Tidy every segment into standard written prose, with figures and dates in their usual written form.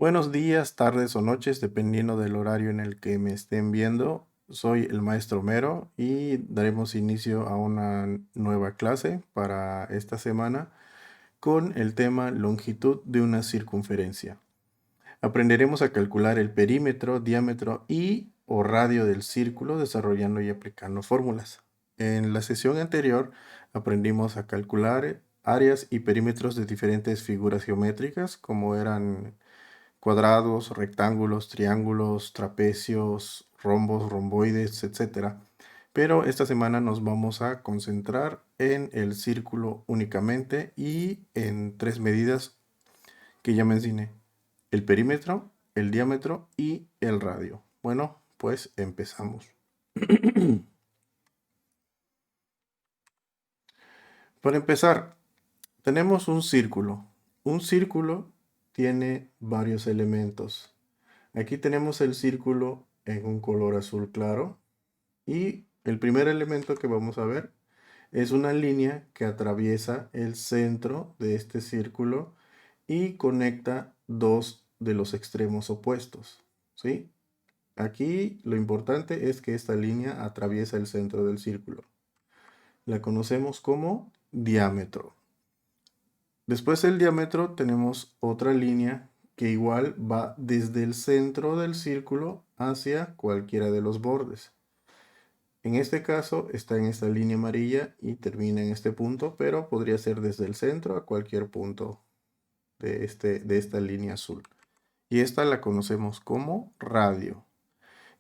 Buenos días, tardes o noches, dependiendo del horario en el que me estén viendo. Soy el maestro Mero y daremos inicio a una nueva clase para esta semana con el tema longitud de una circunferencia. Aprenderemos a calcular el perímetro, diámetro y o radio del círculo desarrollando y aplicando fórmulas. En la sesión anterior aprendimos a calcular áreas y perímetros de diferentes figuras geométricas como eran cuadrados, rectángulos, triángulos, trapecios, rombos, romboides, etcétera. Pero esta semana nos vamos a concentrar en el círculo únicamente y en tres medidas que ya mencioné: el perímetro, el diámetro y el radio. Bueno, pues empezamos. Para empezar, tenemos un círculo. Un círculo tiene varios elementos. Aquí tenemos el círculo en un color azul claro y el primer elemento que vamos a ver es una línea que atraviesa el centro de este círculo y conecta dos de los extremos opuestos, ¿sí? Aquí lo importante es que esta línea atraviesa el centro del círculo. La conocemos como diámetro. Después del diámetro tenemos otra línea que igual va desde el centro del círculo hacia cualquiera de los bordes. En este caso está en esta línea amarilla y termina en este punto, pero podría ser desde el centro a cualquier punto de esta línea azul. Y esta la conocemos como radio.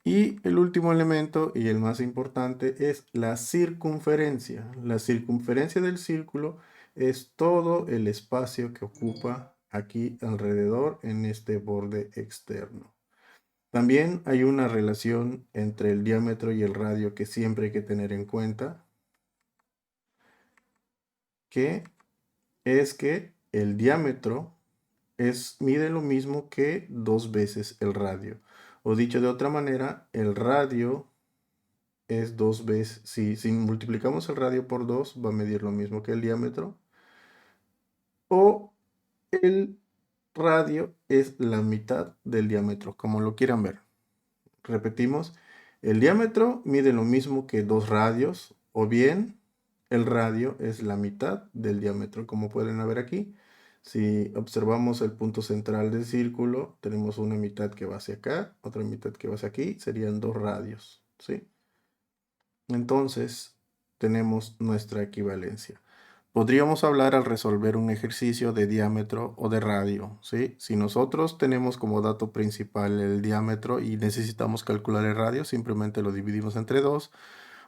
Y el último elemento y el más importante es la circunferencia. La circunferencia del círculo es todo el espacio que ocupa aquí alrededor en este borde externo. También hay una relación entre el diámetro y el radio que siempre hay que tener en cuenta, que es que el diámetro mide lo mismo que dos veces el radio. O dicho de otra manera, el radio es dos veces, si multiplicamos el radio por 2 va a medir lo mismo que el diámetro. O el radio es la mitad del diámetro, como lo quieran ver. Repetimos, el diámetro mide lo mismo que dos radios, o bien el radio es la mitad del diámetro, como pueden ver aquí. Si observamos el punto central del círculo, tenemos una mitad que va hacia acá, otra mitad que va hacia aquí, serían dos radios, ¿sí? Entonces, tenemos nuestra equivalencia. Podríamos hablar al resolver un ejercicio de diámetro o de radio, ¿sí? Si nosotros tenemos como dato principal el diámetro y necesitamos calcular el radio, simplemente lo dividimos entre 2.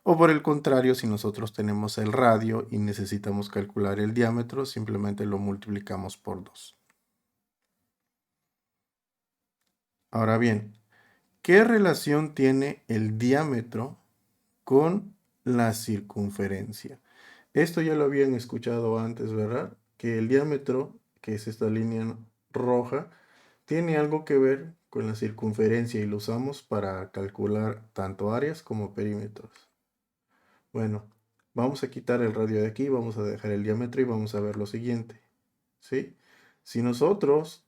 O por el contrario, si nosotros tenemos el radio y necesitamos calcular el diámetro, simplemente lo multiplicamos por 2. Ahora bien, ¿qué relación tiene el diámetro con la circunferencia? Esto ya lo habían escuchado antes, ¿verdad? Que el diámetro, que es esta línea roja, tiene algo que ver con la circunferencia y lo usamos para calcular tanto áreas como perímetros. Bueno, vamos a quitar el radio de aquí, vamos a dejar el diámetro y vamos a ver lo siguiente, ¿sí? Si nosotros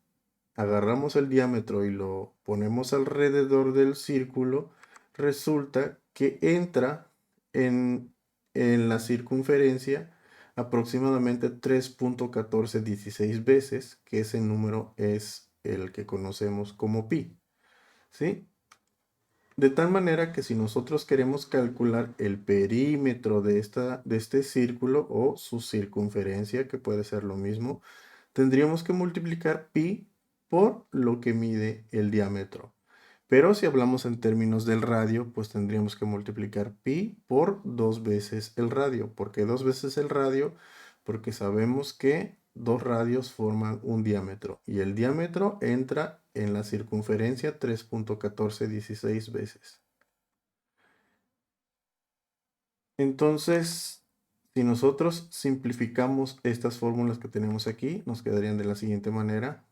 agarramos el diámetro y lo ponemos alrededor del círculo, resulta que entra en la circunferencia aproximadamente 3.1416 veces, que ese número es el que conocemos como pi, ¿sí? De tal manera que si nosotros queremos calcular el perímetro de este círculo o su circunferencia, que puede ser lo mismo, tendríamos que multiplicar pi por lo que mide el diámetro. Pero si hablamos en términos del radio, pues tendríamos que multiplicar pi por dos veces el radio. ¿Por qué dos veces el radio? Porque sabemos que dos radios forman un diámetro y el diámetro entra en la circunferencia 3.1416 veces. Entonces, si nosotros simplificamos estas fórmulas que tenemos aquí, nos quedarían de la siguiente manera: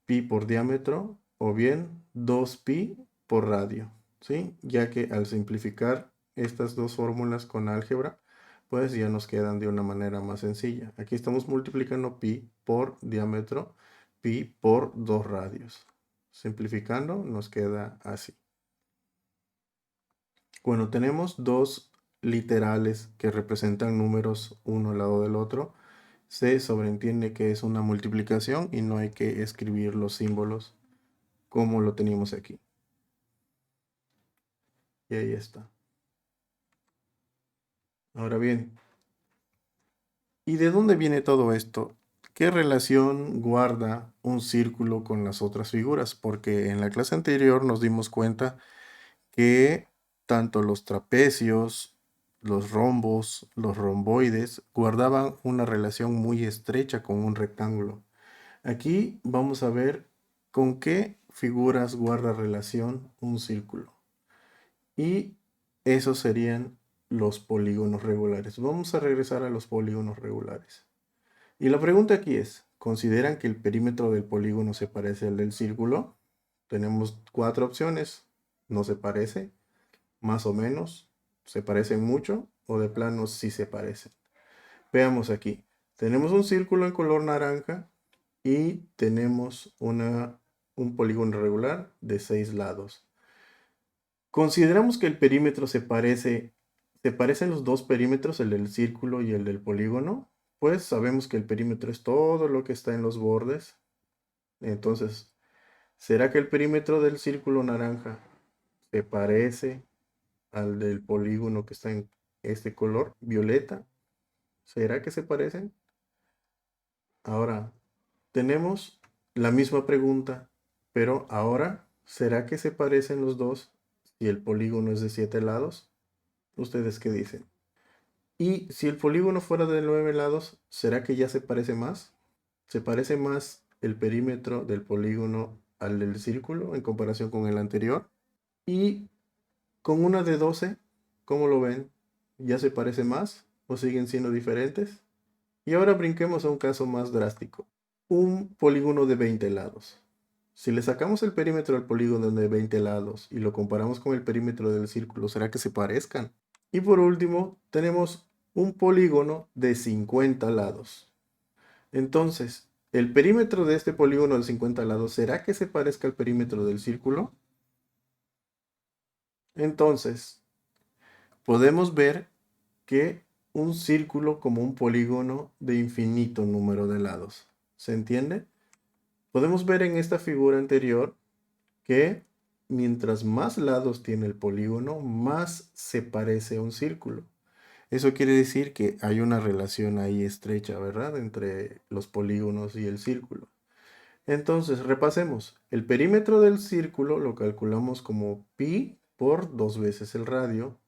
pi por diámetro o bien 2pi por radio, ¿sí? Ya que al simplificar estas dos fórmulas con álgebra, pues ya nos quedan de una manera más sencilla. Aquí estamos multiplicando pi por diámetro. pi por 2 radios. Simplificando, nos queda así. Cuando tenemos dos literales que representan números uno al lado del otro, se sobreentiende que es una multiplicación y no hay que escribir los símbolos como lo teníamos aquí. Y ahí está. Ahora bien, ¿y de dónde viene todo esto? ¿Qué relación guarda un círculo con las otras figuras? Porque en la clase anterior nos dimos cuenta que tanto los trapecios, los rombos, los romboides guardaban una relación muy estrecha con un rectángulo. Aquí vamos a ver con qué figuras guarda relación un círculo. Y esos serían los polígonos regulares. Vamos a regresar a los polígonos regulares. Y la pregunta aquí es, ¿consideran que el perímetro del polígono se parece al del círculo? Tenemos 4 opciones. No se parece, más o menos, se parecen mucho o de plano sí se parecen. Veamos aquí. Tenemos un círculo en color naranja y tenemos un polígono regular de 6 lados. Consideramos que el perímetro se parecen los dos perímetros, el del círculo y el del polígono, pues sabemos que el perímetro es todo lo que está en los bordes. Entonces, ¿será que el perímetro del círculo naranja se parece al del polígono que está en este color violeta? ¿Será que se parecen? Ahora, tenemos la misma pregunta, pero ahora, ¿será que se parecen los dos si el polígono es de 7 lados? ¿Ustedes qué dicen? Y si el polígono fuera de 9 lados, ¿será que ya se parece más? ¿Se parece más el perímetro del polígono al del círculo en comparación con el anterior? Y con una de 12, ¿cómo lo ven? ¿Ya se parece más o siguen siendo diferentes? Y ahora brinquemos a un caso más drástico. Un polígono de 20 lados. Si le sacamos el perímetro del polígono de 20 lados y lo comparamos con el perímetro del círculo, ¿será que se parezcan? Y por último, tenemos un polígono de 50 lados. Entonces, ¿el perímetro de este polígono de 50 lados será que se parezca al perímetro del círculo? Entonces, podemos ver que un círculo como un polígono de infinito número de lados. ¿Se entiende? Podemos ver en esta figura anterior que mientras más lados tiene el polígono, más se parece a un círculo. Eso quiere decir que hay una relación ahí estrecha, ¿verdad? Entre los polígonos y el círculo. Entonces, repasemos. El perímetro del círculo lo calculamos como pi por 2 veces el radio.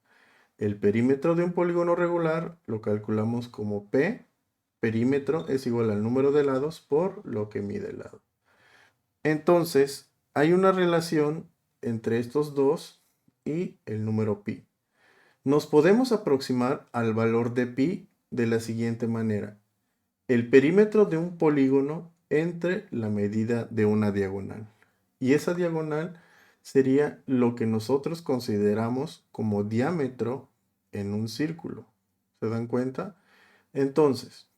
El perímetro de un polígono regular lo calculamos como p. Perímetro es igual al número de lados por lo que mide el lado. Entonces, hay una relación entre estos dos y el número pi. Nos podemos aproximar al valor de pi de la siguiente manera. El perímetro de un polígono entre la medida de una diagonal. Y esa diagonal sería lo que nosotros consideramos como diámetro en un círculo. ¿Se dan cuenta? Entonces,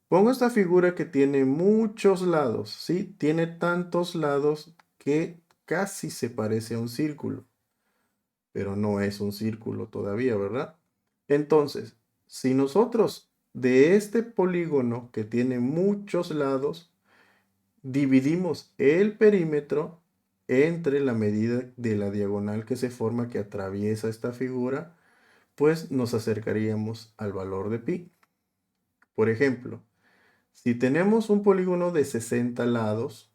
pongo esta figura que tiene muchos lados, ¿sí? Tiene tantos lados que casi se parece a un círculo, pero no es un círculo todavía, ¿verdad? Entonces, si nosotros de este polígono que tiene muchos lados, dividimos el perímetro entre la medida de la diagonal que se forma que atraviesa esta figura, pues nos acercaríamos al valor de pi. Por ejemplo, si tenemos un polígono de 60 lados,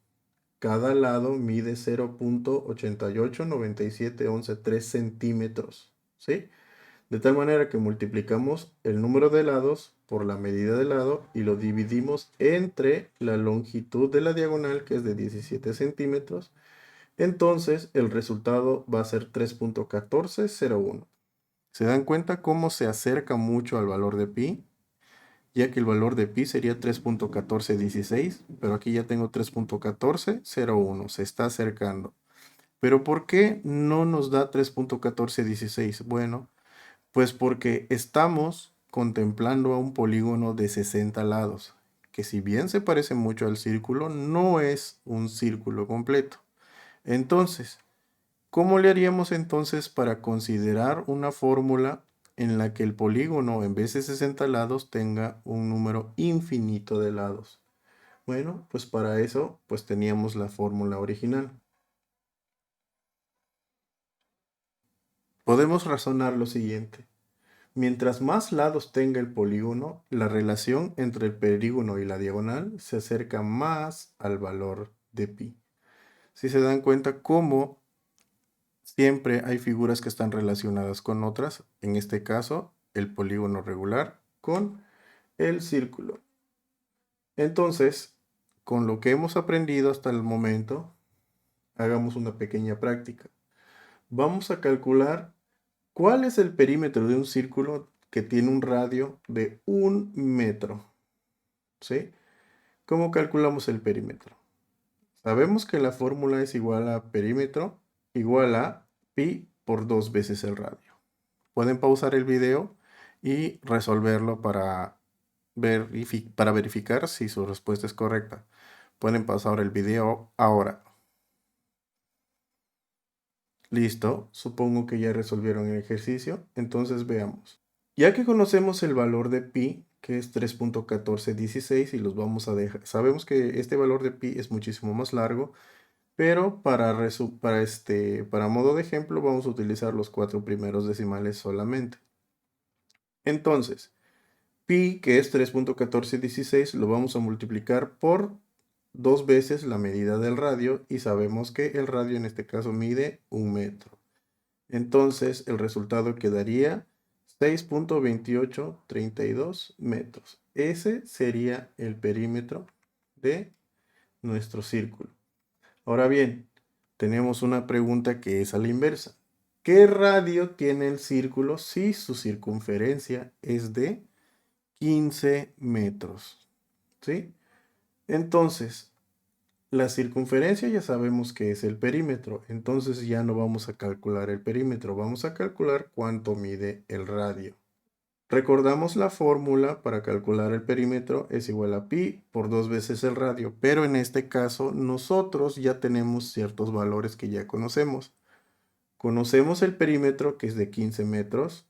cada lado mide 0.889711 centímetros, ¿sí? De tal manera que multiplicamos el número de lados por la medida del lado y lo dividimos entre la longitud de la diagonal, que es de 17 centímetros. Entonces, el resultado va a ser 3.1401. ¿Se dan cuenta cómo se acerca mucho al valor de pi? Ya que el valor de pi sería 3.1416, pero aquí ya tengo 3.1401, se está acercando. ¿Pero por qué no nos da 3.1416? Bueno, pues porque estamos contemplando a un polígono de 60 lados. que si bien se parece mucho al círculo, no es un círculo completo. Entonces, ¿cómo le haríamos entonces para considerar una fórmula en la que el polígono en vez de 60 lados tenga un número infinito de lados? Bueno, pues para eso pues teníamos la fórmula original. Podemos razonar lo siguiente. Mientras más lados tenga el polígono, la relación entre el perígono y la diagonal se acerca más al valor de pi. Si se dan cuenta cómo siempre hay figuras que están relacionadas con otras, en este caso el polígono regular con el círculo. Entonces, con lo que hemos aprendido hasta el momento, hagamos una pequeña práctica. Vamos a calcular cuál es el perímetro de un círculo que tiene un radio de 1 metro. ¿Sí? ¿Cómo calculamos el perímetro? Sabemos que la fórmula es igual a perímetro igual a pi por 2 veces el radio. Pueden pausar el video y resolverlo para verificar si su respuesta es correcta. Pueden pausar el video ahora. Listo, supongo que ya resolvieron el ejercicio, entonces veamos. Ya que conocemos el valor de pi, que es 3.1416, y los vamos a dejar, sabemos que este valor de pi es muchísimo más largo, pero para modo de ejemplo vamos a utilizar los 4 primeros decimales solamente. Entonces, pi, que es 3.1416, lo vamos a multiplicar por 2 veces la medida del radio, y sabemos que el radio en este caso mide 1 metro. Entonces, el resultado quedaría 6.2832 metros. Ese sería el perímetro de nuestro círculo. Ahora bien, tenemos una pregunta que es a la inversa. ¿Qué radio tiene el círculo si su circunferencia es de 15 metros? ¿Sí? Entonces, la circunferencia ya sabemos que es el perímetro, entonces ya no vamos a calcular el perímetro, vamos a calcular cuánto mide el radio. Recordamos la fórmula para calcular el perímetro es igual a pi por 2 veces el radio, pero en este caso nosotros ya tenemos ciertos valores que ya conocemos. Conocemos el perímetro, que es de 15 metros,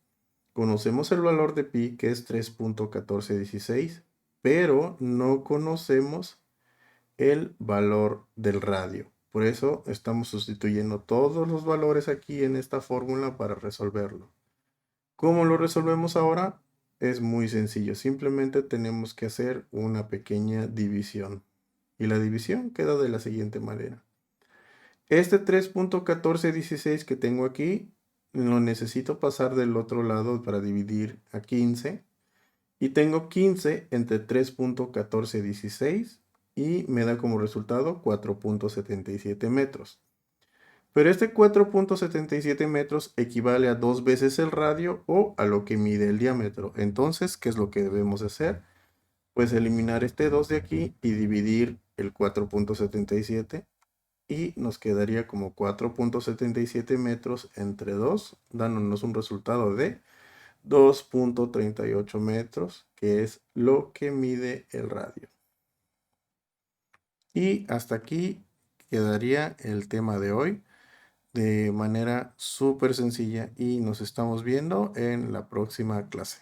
conocemos el valor de pi, que es 3.1416, pero no conocemos el valor del radio. Por eso estamos sustituyendo todos los valores aquí en esta fórmula para resolverlo. ¿Cómo lo resolvemos ahora? Es muy sencillo. Simplemente tenemos que hacer una pequeña división. Y la división queda de la siguiente manera. Este 3.1416 que tengo aquí, lo necesito pasar del otro lado para dividir a 15. Y tengo 15 entre 3.1416 y me da como resultado 4.77 metros. Pero este 4.77 metros equivale a 2 veces el radio o a lo que mide el diámetro. Entonces, ¿qué es lo que debemos hacer? Pues eliminar este 2 de aquí y dividir el 4.77 y nos quedaría como 4.77 metros entre 2, dándonos un resultado de 2.38 metros, que es lo que mide el radio. Y hasta aquí quedaría el tema de hoy de manera súper sencilla y nos estamos viendo en la próxima clase.